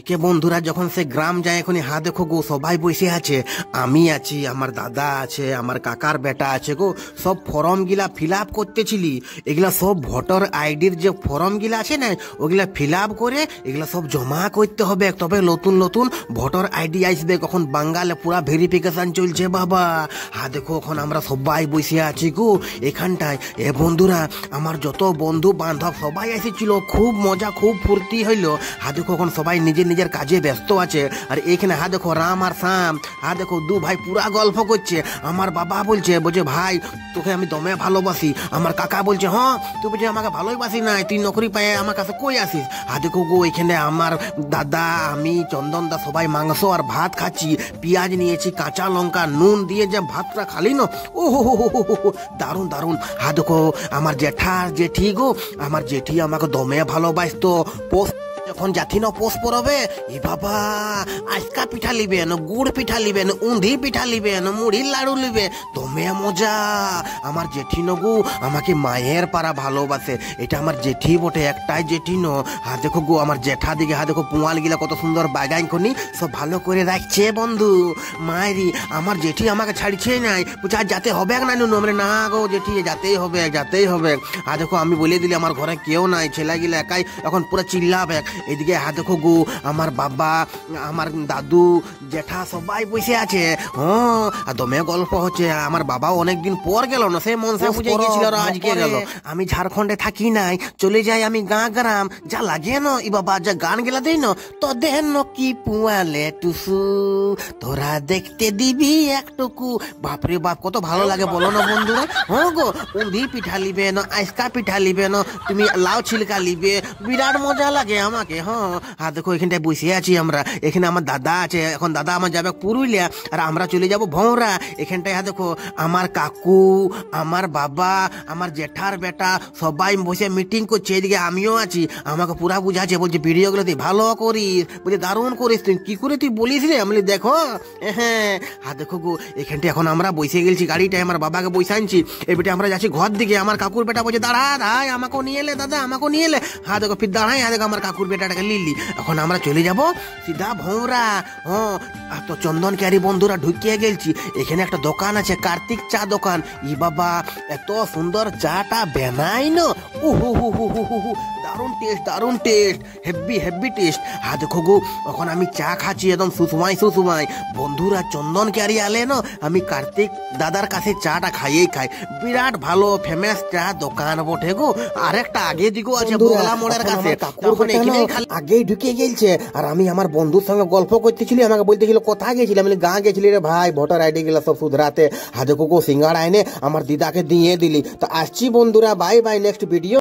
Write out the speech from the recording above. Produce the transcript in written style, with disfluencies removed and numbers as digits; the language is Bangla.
কে বন্ধুরা যখন সে গ্রাম যায় এখনই হা দেখো গো সবাই বসে আছে, আমি আছি, আমার দাদা আছে, আমার কাকার বেটা আছে গো। সব ফর্ম গিলা ফিল আপ করতেছিলি, এগুলা সব ভোটার আইডির যে ফর্ম গিলা আছে না ওগুলা ফিল আপ করে এগুলা সব জমা করতে হবে, তবে নতুন নতুন ভোটার আইডি আসবে। কখন বাঙ্গালে পুরা ভেরিফিকেশন চলছে বাবা। হা দেখো এখন আমরা সবাই বসে আছি গো এখানটায়। এ বন্ধুরা আমার যত বন্ধু বান্ধব সবাই এসেছিল, খুব মজা খুব ফুর্তি হইলো। হা দেখো এখন সবাই নিজের নিজের কাজে ব্যস্ত আছে। আর এখানে হা দেখো রাম আর শ্যাম, হা দেখো দু ভাই পুরা গল্প করছে। আমার বাবা বলছে ভাই তোকে আমি দমে ভালোবাসি। আমার কাকা বলছে হ্যাঁ তুই বলছে আমাকে ভালোবাসি নাই, তুই নকরি পায়ে আমার কাছে কই আসিস। হা দেখো গো এখানে আমার দাদা, আমি, চন্দন দা সবাই মাংস আর ভাত খাচ্ছি। পেঁয়াজ নিয়েছি, কাঁচা লঙ্কা, নুন দিয়ে যে ভাতটা খালি না ও হো দারুণ দারুণ। হা দেখো আমার জেঠা জেঠি গো, আমার জেঠি আমাকে দমে ভালোবাসতো। যখন জাতি না পোষ পড়বে এ বাবা আজকা পিঠা লিবেন, গুড় পিঠা লিবেন, উন্ধি পিঠা লিবেন, মুড়ির লাড়ু লিবে, দমে মজা। আমার জেঠি নগু আমাকে মায়ের পাড়া ভালোবাসে। এটা আমার জেঠি বটে, একটাই জেঠি ন। হা দেখো গো আমার জেঠা দিকে হা দেখো পুয়াল গিলা কত সুন্দর বাগান খনি সব ভালো করে রাখছে বন্ধু। মায়েরি আমার জেঠি আমাকে ছাড়ছে নাই, বুঝা যাতে হবে না নুন আমরা না গো জেঠি যাতেই হবে যাতেই হবে। হা দেখো আমি বলে দিলি আমার ঘরে কেউ নাই, ছেলে গিলা একাই এখন পুরো চিল্লাবে। এদিকে হা দেখো গো আমার বাবা, আমার দাদু, জেঠা সবাই বসে আছে। হ্যাঁ আর দমে গল্প হচ্ছে। আমার বাবাও অনেকদিন পর গেল না, সে মনসা পুজো গিয়েছিল আর আজকে গেল। আমি ঝাড়খণ্ডে থাকি নাই, চলে যাই আমি গ্রাম। যা লাগে না ই বাবা যা গান গেলা দেই না তো দেন কি পুয়ালে টুসু তোরা দেখতে দিবি একটুকু। বাপরে বাপ কত ভালো লাগে বলো না বন্ধুরা। হ্যাঁ গো উন্ধি পিঠা লিবে না, আইসকা পিঠা লিবে না, তুমি লাউ ছিলকা লিবে, বিরাট মজা লাগে আমাকে। হ্যাঁ আর দেখো এখানটায় বসে আছি আমরা। এখানে আমার দাদা আছে, এখন দাদা আমার যাবে পুরুলিয়া আর আমরা চলে যাব ভৌরা। এখানটায় হ্যাঁ দেখো আমার কাকু, আমার বাবা, আমার জেঠার বেটা সবাই বসে মিটিং করছে। এদিকে আমিও আছি, আমাকে পুরা বুঝাচ্ছে, বলছে ভিডিওগুলো তুই ভালো করিস, বলছে দারুণ করিস, তুই কি করে তুই বলিস রে। আমি দেখো হ্যাঁ হ্যাঁ দেখো গো এখানটায় এখন আমরা বসে গেছি গাড়িটায়, আমার বাবাকে বসে আনছি। এবারে আমরা যাচ্ছি ঘর দিকে। আমার কাকুর বেটা বলছে দাঁড়া দাঁড়াই আমাকেও নিয়ে এলে দাদা, আমাকেও নিয়ে এলে। হ্যাঁ দেখো ফির দাঁড়াই, হ্যাঁ দেখো আমার কাকুর বেটাটাকে লিলি। এখন আমরা চলে যাব সিধা ভৌরা। হ্যাঁ তো চন্দন ক্যারি বন্ধুরা ঢুকিয়ে গেছি। এখানে একটা দোকান আছে, কার্তিক চা দোকান। ই বাবা এত সুন্দর চাটা বানাই না, দারুণ টেস্ট দারুণ টেস্ট, হেভি হেভি টেস্ট। হ্যাঁ দেখো গো এখন আমি চা খাচ্ছি একদম সুসুমাই সুসুমাই। বন্ধুরা চন্দন ক্যারি আলে না আমি কার্তিক দাদার কাছে চাটা খাইয়েই খাই, বিরাট ভালো ফেমাস চা দোকান বটে গো। আরেকটা আগে দিকেও আছে বগলা মোড়ের কাছে, আগেই ঢুকে গেছে। আর আমি আমার বন্ধুর সঙ্গে গল্প করতেছিলি, আমাকে বলতেছিল কোথায় গেছিলি, আমি গা গেছিলি রে ভাই ভোটার আইডি গুলা সব শুধরাতে। হা দেখো গো সিঙ্গাড়া এনে আমার দিদাকে দিয়ে দিলি। তো আসছি বন্ধুরা, বাই বাই, নেক্সট ভিডিও।